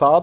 7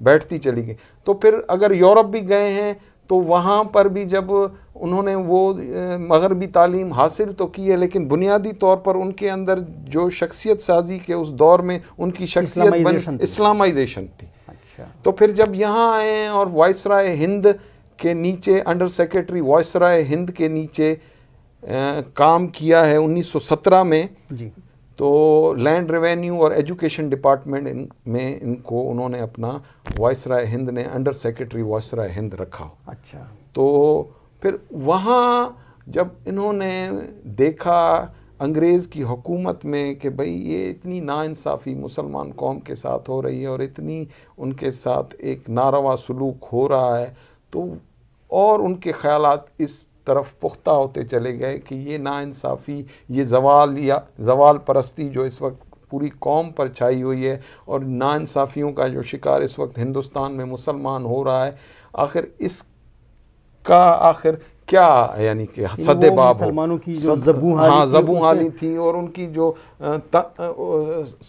بیٹھتی چلی گئی. تو پھر اگر یورپ بھی گئے ہیں تو وہاں پر بھی جب انہوں نے وہ مغربی تعلیم حاصل تو کی ہے، لیکن بنیادی طور پر ان کے اندر جو شخصیت سازی کے اس دور میں ان کی شخصیت اسلامائزیشن تھی. تو پھر جب یہاں آئے اور وائسرائے ہند کے نیچے، انڈر سیکرٹری وائسرائے ہند کے نیچے کام کیا ہے 1917 میں، تو لینڈ ریونیو اور ایجوکیشن ڈپارٹمنٹ میں ان کو انہوں نے اپنا وائسرائے ہند نے انڈر سیکرٹری وائسرائے ہند رکھا. اچھا. تو پھر وہاں جب انہوں نے دیکھا انگریز کی حکومت میں کہ بھئی یہ اتنی ناانصافی مسلمان قوم کے ساتھ ہو رہی ہے اور اتنی ان کے ساتھ ایک ناروا سلوک ہو رہا ہے، تو اور ان کے خیالات اس طرف پختہ ہوتے چلے گئے کہ یہ ناانصافی، یہ زوال پرستی جو اس وقت پوری قوم پر چھائی ہوئی ہے اور ناانصافیوں کا جو شکار اس وقت ہندوستان میں مسلمان ہو رہا ہے، آخر اس کا آخر کیا، یعنی کہ صد باب مسلمانوں کی جو زبوں حالی تھی اور ان کی جو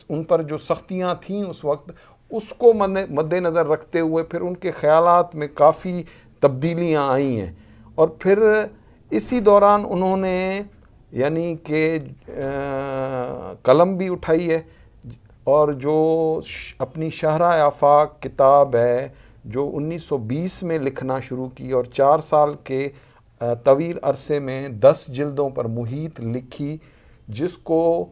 ان پر جو سختیاں تھیں اس وقت، اس کو مد نظر رکھتے ہوئے پھر ان کے خیالات میں کافی تبدیلیاں آئی ہیں. اور پھر اسی دوران انہوں نے یعنی کہ قلم بھی اٹھائی ہے، اور جو اپنی شاہراہ آفاق کتاب ہے جو 1920 میں لکھنا شروع کی اور 4 سال کے طویل عرصے میں 10 جلدوں پر محیط لکھی، جس کو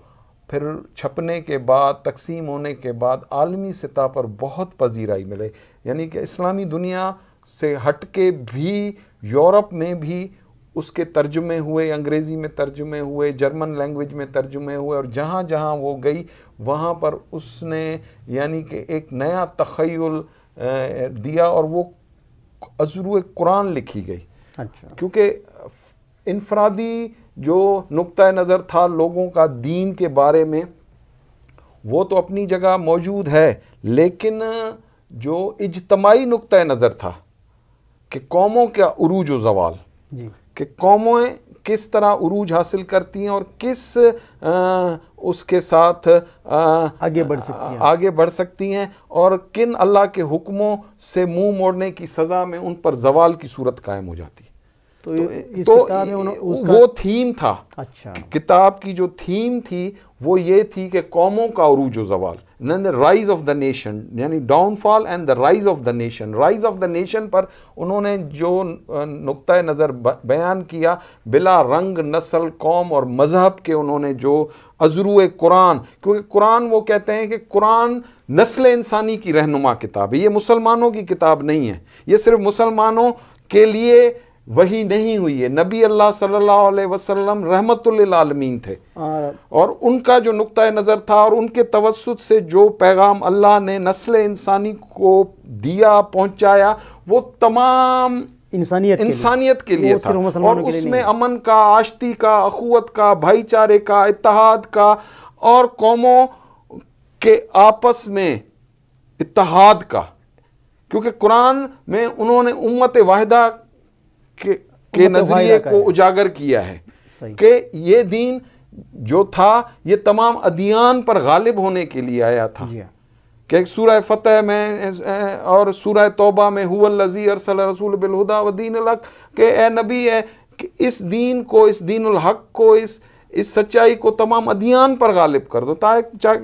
پھر چھپنے کے بعد، تقسیم ہونے کے بعد عالمی سطح پر بہت پذیرائی ملے. یعنی کہ اسلامی دنیا سے ہٹ کے بھی یورپ میں بھی اس کے ترجمے ہوئے، انگریزی میں ترجمے ہوئے، جرمن لینگویج میں ترجمے ہوئے، اور جہاں جہاں وہ گئی وہاں پر اس نے یعنی کہ ایک نیا تخیل دیا اور وہ عذرو قرآن لکھی گئی. اچھا. کیونکہ انفرادی جو نقطہ نظر تھا لوگوں کا دین کے بارے میں وہ تو اپنی جگہ موجود ہے، لیکن جو اجتماعی نقطہ نظر تھا کہ قوموں کا عروج و زوال، کہ قومیں کس طرح عروج حاصل کرتی ہیں اور کس اس کے ساتھ آگے بڑھ سکتی ہیں، اور کن اللہ کے حکموں سے منہ موڑنے کی سزا میں ان پر زوال کی صورت قائم ہو جاتی. تو وہ تھیم تھا. اچھا. کتاب کی جو تھیم تھی وہ یہ تھی کہ قوموں کا عروج و زوال، رائز آف دا نیشن، یعنی downfall and the rise of the nation. Rise of the nation پر انہوں نے جو نقطہ نظر بیان کیا بلا رنگ، نسل، قوم اور مذہب کے، انہوں نے جو عذرو قرآن، کیونکہ قرآن وہ کہتے ہیں کہ قرآن نسل انسانی کی رہنما کتاب ہے، یہ مسلمانوں کی کتاب نہیں ہے، یہ صرف مسلمانوں کے لیے وہی نہیں ہوئی ہے. نبی اللہ صلی اللہ علیہ وسلم رحمت للعالمین تھے، اور ان کا جو نقطہ نظر تھا اور ان کے توسط سے جو پیغام اللہ نے نسل انسانی کو دیا، پہنچایا، وہ تمام انسانیت کے لیے تھا، اور اس میں امن کا، آشتی کا، اخوت کا، بھائی چارے کا، اتحاد کا، اور قوموں کے آپس میں اتحاد کا. کیونکہ قرآن میں انہوں نے امت واحدہ کے نظریے کو اجاگر کیا ہے کہ یہ دین جو تھا یہ تمام ادیان پر غالب ہونے کے لیے آیا تھا. کہ سورہ فتح میں اور سورہ توبہ میں هو الذی ارسل رسول بالہدی ودین الحق، کہ اے نبی ہے کہ اس دین کو، اس دین الحق کو، اس سچائی کو تمام ادیان پر غالب کر دو،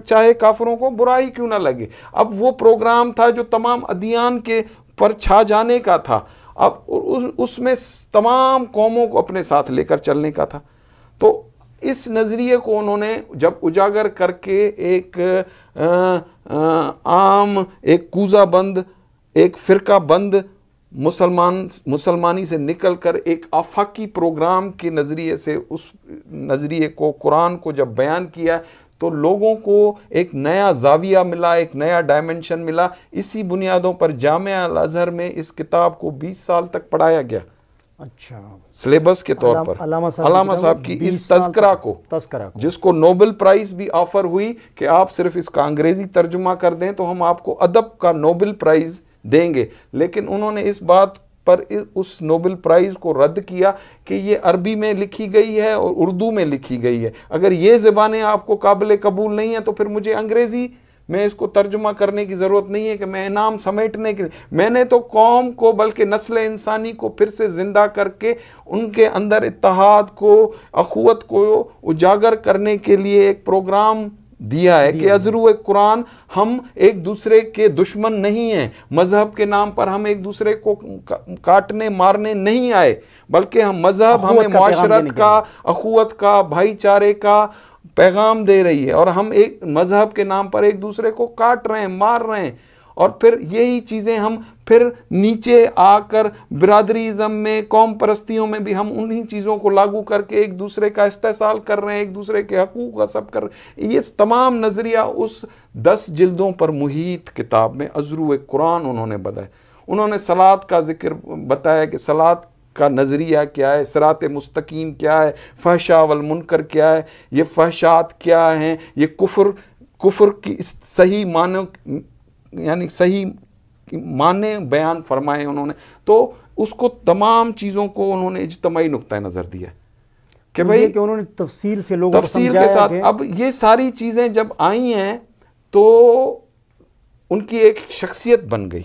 چاہے کافروں کو برائی کیوں نہ لگے. اب وہ پروگرام تھا جو تمام ادیان کے پر چھا جانے کا تھا، اب اس میں تمام قوموں کو اپنے ساتھ لے کر چلنے کا تھا. تو اس نظریے کو انہوں نے جب اجاگر کر کے ایک عام، ایک کوزہ بند، ایک فرقہ بند مسلمانی سے نکل کر ایک آفاقی پروگرام کے نظریے سے اس نظریے کو، قرآن کو جب بیان کیا، تو لوگوں کو ایک نیا زاویہ ملا، ایک نیا ڈائمنشن ملا. اسی بنیادوں پر جامعہ الازہر میں اس کتاب کو 20 سال تک پڑھایا گیا. اچھا. سلیبس کے طور پر علامہ صاحب کی اس تذکرہ کو، جس کو نوبل پرائز بھی آفر ہوئی کہ آپ صرف اس کا انگریزی ترجمہ کر دیں تو ہم آپ کو ادب کا نوبل پرائز دیں گے، لیکن انہوں نے اس بات پر اس نوبل پرائز کو رد کیا کہ یہ عربی میں لکھی گئی ہے اور اردو میں لکھی گئی ہے. اگر یہ زبانیں آپ کو قابل قبول نہیں ہیں تو پھر مجھے انگریزی میں اس کو ترجمہ کرنے کی ضرورت نہیں ہے کہ میں انعام سمیٹنے کے لیے، میں نے تو قوم کو بلکہ نسل انسانی کو پھر سے زندہ کر کے ان کے اندر اتحاد کو، اخوت کو اجاگر کرنے کے لیے ایک پروگرام دیا ہے کہ ازرو قرآن ہم ایک دوسرے کے دشمن نہیں ہیں، مذہب کے نام پر ہم ایک دوسرے کو کاٹنے مارنے نہیں آئے، بلکہ ہم مذہب ہمیں معاشرت کا، اخوت کا، بھائی چارے کا پیغام دے رہی ہے، اور ہم ایک مذہب کے نام پر ایک دوسرے کو کاٹ رہے ہیں، مار رہے ہیں، اور پھر یہی چیزیں ہم پھر نیچے آ کر برادری ازم میں، قوم پرستیوں میں بھی ہم انہی چیزوں کو لاگو کر کے ایک دوسرے کا استحصال کر رہے ہیں، ایک دوسرے کے حقوق غصب کر رہے ہیں۔ یہ تمام نظریہ اس 10 جلدوں پر محیط کتاب میں ازرو قرآن انہوں نے بتایا۔ انہوں نے صلاۃ کا ذکر بتایا کہ صلاۃ کا نظریہ کیا ہے، صراط مستقیم کیا ہے، فحشاء والمنکر کیا ہے، یہ فحشات کیا ہیں، یہ کفر کی صحیح معنی، یعنی صحیح معنی بیان فرمائے انہوں نے۔ تو اس کو تمام چیزوں کو انہوں نے اجتماعی نقطہ نظر دیا کہ بھئی کہ انہوں نے تفصیل سے لوگوں کو تفصیل کے ساتھ اب یہ ساری چیزیں جب آئی ہیں تو ان کی ایک شخصیت بن گئی۔